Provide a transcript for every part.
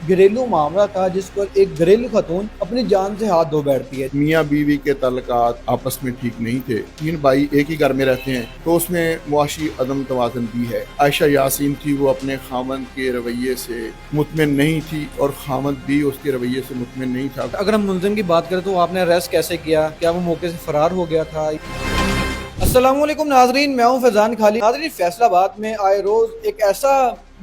घरेलू मामला था जिस पर एक घरेलू खतून अपनी जान से हाथ धो बैठती है। मियाँ बीवी के ताल्लुकात आपस में ठीक नहीं थे। तीन भाई एक ही घर में रहते हैं तो उसमें मुआशी अदम तवाज़ुन भी है। आयशा यासीन थी, वो अपने खामद के रवैये से मुतमिन नहीं थी और खामद भी उसके रवैये से मुतमिन नहीं था। अगर हम मुलजिम की बात करें तो आपने अरेस्ट कैसे किया, क्या वो मौके से फरार हो गया था? अस्सलाम वालेकुम नाजरीन, मैं हूं फैजान खालिद। नाजरीन, फैसलाबाद में आए रोज एक ऐसा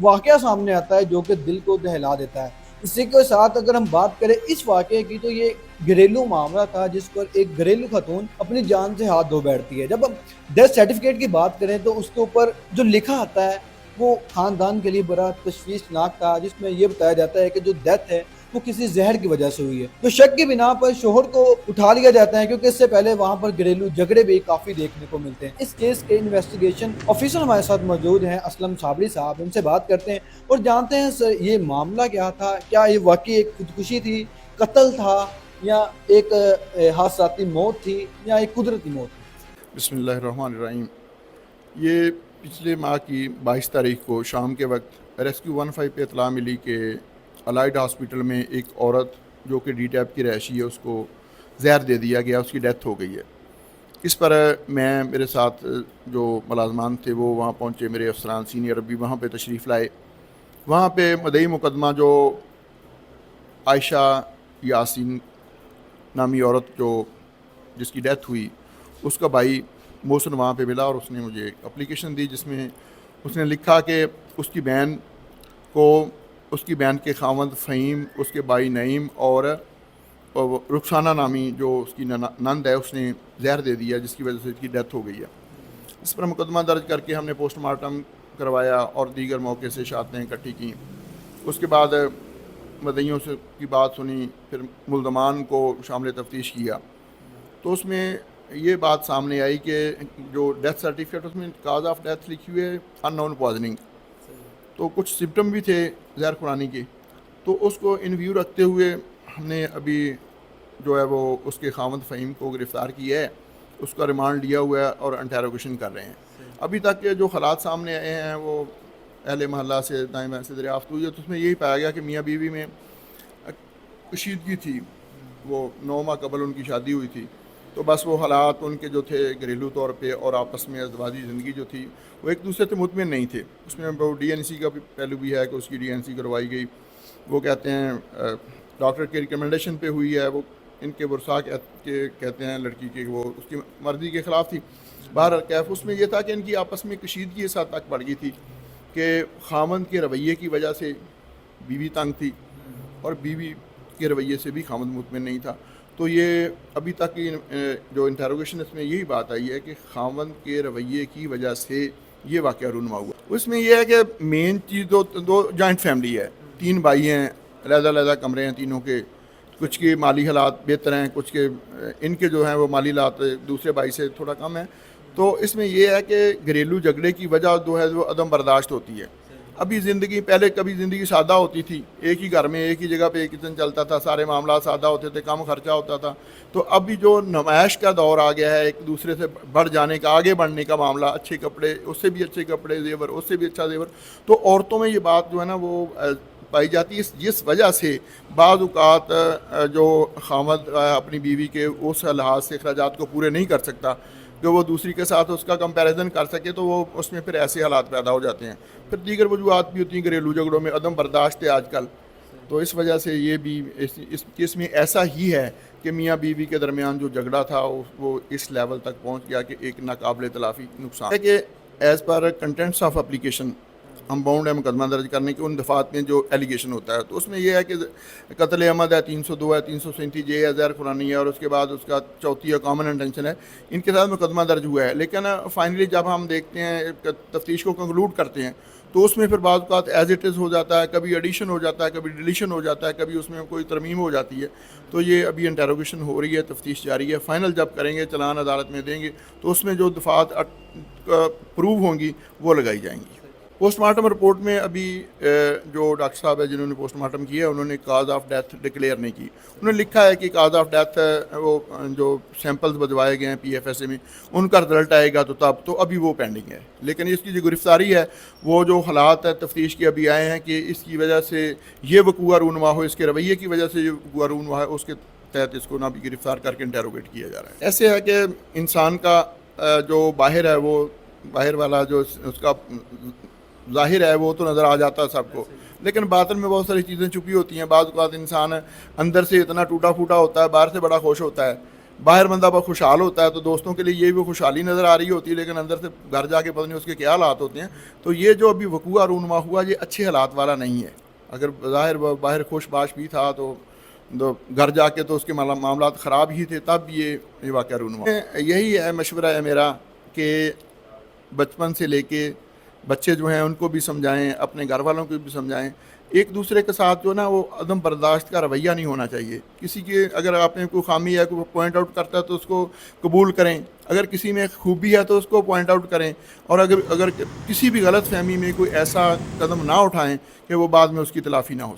वाकया सामने आता है जो कि दिल को दहला देता है। इसी के साथ अगर हम बात करें इस वाकये की तो ये घरेलू मामला था जिस पर एक घरेलू खतून अपनी जान से हाथ धो बैठती है। जब हम डेथ सर्टिफिकेट की बात करें तो उसके ऊपर जो लिखा आता है वो खानदान के लिए बड़ा तशवीशनाक था, जिसमें ये बताया जाता है कि जो डेथ है वो किसी जहर की वजह से हुई है। तो शक की बिना पर शोहर को उठा लिया जाता है क्योंकि इससे पहले वहां पर घरेलू झगड़े भी काफी देखने को मिलते हैं। इस केस के इन्वेस्टिगेशन ऑफिसर हमारे साथ मौजूद हैं, असलम साबरी साहब। इनसे बात करते हैं और जानते हैं सर ये मामला क्या था, क्या ये वाकई एक खुदकुशी थी, कत्ल था या एक हादसाती मौत थी या एक कुदरती मौत थी? बिस्मिल्लाहिर्रहमानिर्रहीम। ये पिछले माह की 22 तारीख को शाम के वक्त रेस्क्यू 15 पे इतला मिली कि अलाइड हॉस्पिटल में एक औरत जो कि डी टैप की रहायशी है उसको जहर दे दिया गया, उसकी डेथ हो गई है। इस पर मैं, मेरे साथ जो मुलाजमान थे वो वहाँ पहुँचे, मेरे अफसरान सीनियर भी वहाँ पे तशरीफ़ लाए। वहाँ पे मदई मुकदमा जो आयशा यासीन नामी औरत जो जिसकी डेथ हुई, उसका भाई मोहसिन वहाँ पे मिला और उसने मुझे एप्लीकेशन दी जिसमें उसने लिखा कि उसकी बहन को, उसकी बहन के खावंद फ़हीम, उसके भाई नईम और रुखसाना नामी जो उसकी नंद है उसने जहर दे दिया जिसकी वजह से इसकी डेथ हो गई है। इस पर मुकदमा दर्ज करके हमने पोस्टमार्टम करवाया और दीगर मौके से शहादतें इकट्ठी की। उसके बाद मदइयों से की बात सुनी, फिर मुल्ज़मान को शामिल तफ्तीश किया तो उसमें ये बात सामने आई कि जो डेथ सर्टिफिकेट उसमें काज ऑफ डेथ लिखी हुई है अननोन पॉइजनिंग, तो कुछ सिम्टम भी थे जहर खुरानी के। तो उसको इन व्यू रखते हुए हमने अभी जो है वो उसके खामद फ़हीम को गिरफ़्तार किया है, उसका रिमांड लिया हुआ है और इंटेरोगेशन कर रहे हैं। अभी तक के जो हालात सामने आए हैं वो अहले महल्ला से दाएँ से दरियाफ्त हुई है, तो उसमें यही पाया गया कि मियाँ बीवी में कशीदगी थी। वो 9 माह कबल उनकी शादी हुई थी, तो बस वो हालात उनके जो थे घरेलू तौर पे और आपस में अज़दवाजी ज़िंदगी जो थी वो एक दूसरे से मुतमिन नहीं थे। उसमें वो DNC का भी पहलू भी है कि उसकी DNC करवाई गई। वो कहते हैं डॉक्टर के रिकमेंडेशन पे हुई है, वो इनके वर्सा के कहते हैं लड़की के वो उसकी मर्ज़ी के ख़िलाफ़ थी। बहर कैफ उसमें यह था कि इनकी आपस में कशीदगी इस हद तक बढ़ गई थी कि खामद के रवैये की वजह से बीवी तंग थी और बीवी के रवैये से भी खामद मुतमिन नहीं था। तो ये अभी तक की जो इंटेरोगेशन इसमें यही बात आई है कि खामद के रवैये की वजह से ये वाक़या रूनुमा हुआ। उसमें यह है कि मेन चीज़ दो जॉइंट फैमिली है, 3 भाई हैं, अलग-अलग कमरे हैं तीनों के। कुछ के माली हालात बेहतर हैं, कुछ के इनके जो हैं वो माली हालात दूसरे भाई से थोड़ा कम है। तो इसमें यह है कि घरेलू झगड़े की वजह जो है वो अदम बर्दाश्त होती है। अभी ज़िंदगी, पहले कभी ज़िंदगी सादा होती थी, एक ही घर में एक ही जगह पे एक किचन चलता था, सारे मामला सादा होते थे, कम खर्चा होता था। तो अभी जो नुमाइश का दौर आ गया है, एक दूसरे से बढ़ जाने का, आगे बढ़ने का मामला, अच्छे कपड़े, उससे भी अच्छे कपड़े, जेवर उससे भी अच्छा जेवर, तो औरतों में ये बात जो है ना वो पाई जाती है। जिस वजह से बाज़ औक़ात जो खामद अपनी बीवी के उस लिहाज से अखराजात को पूरे नहीं कर सकता जो वो दूसरी के साथ उसका कंपैरिजन कर सके, तो वो उसमें फिर ऐसे हालात पैदा हो जाते हैं। फिर दीगर वजूहात भी होती हैं घरेलू झगड़ों में, अदम बर्दाश्त है आजकल। तो इस वजह से ये भी इस केस में ऐसा ही है कि मियाँ बीवी के दरमियान जो झगड़ा था वो इस लेवल तक पहुँच गया कि एक नाकाबिल तलाफ़ी नुकसान है कि as per contents of application हम बाउंड है मुकदमा दर्ज करने के उन दफ़ात में जो एलिगेशन होता है। तो उसमें यह है कि कत्ल अहमद है, 302 है, 337 जे है, जहर खुरानी है और उसके बाद उसका चौथी है कॉमन इंटेंशन है, इनके साथ मुकदमा दर्ज हुआ है। लेकिन फाइनली जब हम देखते हैं तफ्तीश को कंक्लूड करते हैं तो उसमें फिर बात बात एज इट इज़ हो जाता है, कभी एडिशन हो जाता है, कभी डिलीशन हो जाता है, कभी उसमें कोई तरमीम हो जाती है। तो ये अभी इंटेरोगेशन हो रही है, तफ्तीश जारी है। फ़ाइनल जब करेंगे, चलान अदालत में देंगे तो उसमें जो दफ़ात प्रूव होंगी वो लगाई जाएंगी। پوسٹ مارٹم رپورٹ میں ابھی جو ڈاکٹر صاحب ہے جنہوں نے پوسٹ مارٹم کیا انہوں نے کاز آف ڈیتھ ڈکلیئر نہیں کی. انہوں نے لکھا ہے کہ کاز آف ڈیتھ وہ جو سیمپلز بھجوائے گئے ہیں پی ایف ایس اے میں ان کا رزلٹ آئے گا تو ابھی وہ پینڈنگ ہے. لیکن اس کی جو گرفتاری ہے وہ جو حالات ہے تفتیش کے ابھی آئے ہیں کہ اس کی وجہ سے یہ وقوع رونما ہو, اس کے رویے کی وجہ سے یہ وقوع رونما ہے, اس کے تحت اس کو نہ بھی گرفتار کر کے انٹیروگیٹ کیا جا رہا ہے. ایسے ہے کہ انسان کا جو باہر ہے وہ باہر والا جو اس کا ظاہر ہے وہ تو نظر آ جاتا ہے سب کو, لیکن باطن میں بہت ساری چیزیں چھپی ہوتی ہیں. بعض اوقات انسان اندر سے اتنا ٹوٹا پھوٹا ہوتا ہے, باہر سے بڑا خوش ہوتا ہے, باہر بندہ بہت خوشحال ہوتا ہے تو دوستوں کے لیے یہ بھی خوشحالی نظر آ رہی ہوتی ہے, لیکن اندر سے گھر جا کے پتہ نہیں اس کے کیا حالات ہوتے ہیں. تو یہ جو ابھی وقوع رونما ہوا یہ اچھے حالات والا نہیں ہے. اگر ظاہر باہر خوش باش بھی تھا تو گھر جا کے تو اس کے معاملات خراب ہی تھے, تب یہ واقعہ رونما. یہی ہے مشورہ ہے میرا کہ بچپن سے لے کے بچے جو ہیں ان کو بھی سمجھائیں, اپنے گھر والوں کو بھی سمجھائیں. ایک دوسرے کے ساتھ جو نا وہ عدم برداشت کا رویہ نہیں ہونا چاہیے. کسی کے اگر آپ نے کوئی خامی ہے کوئی پوائنٹ آؤٹ کرتا ہے تو اس کو قبول کریں, اگر کسی میں خوبی ہے تو اس کو پوائنٹ آؤٹ کریں, اور اگر کسی بھی غلط فہمی میں کوئی ایسا قدم نہ اٹھائیں کہ وہ بعد میں اس کی تلافی نہ ہو.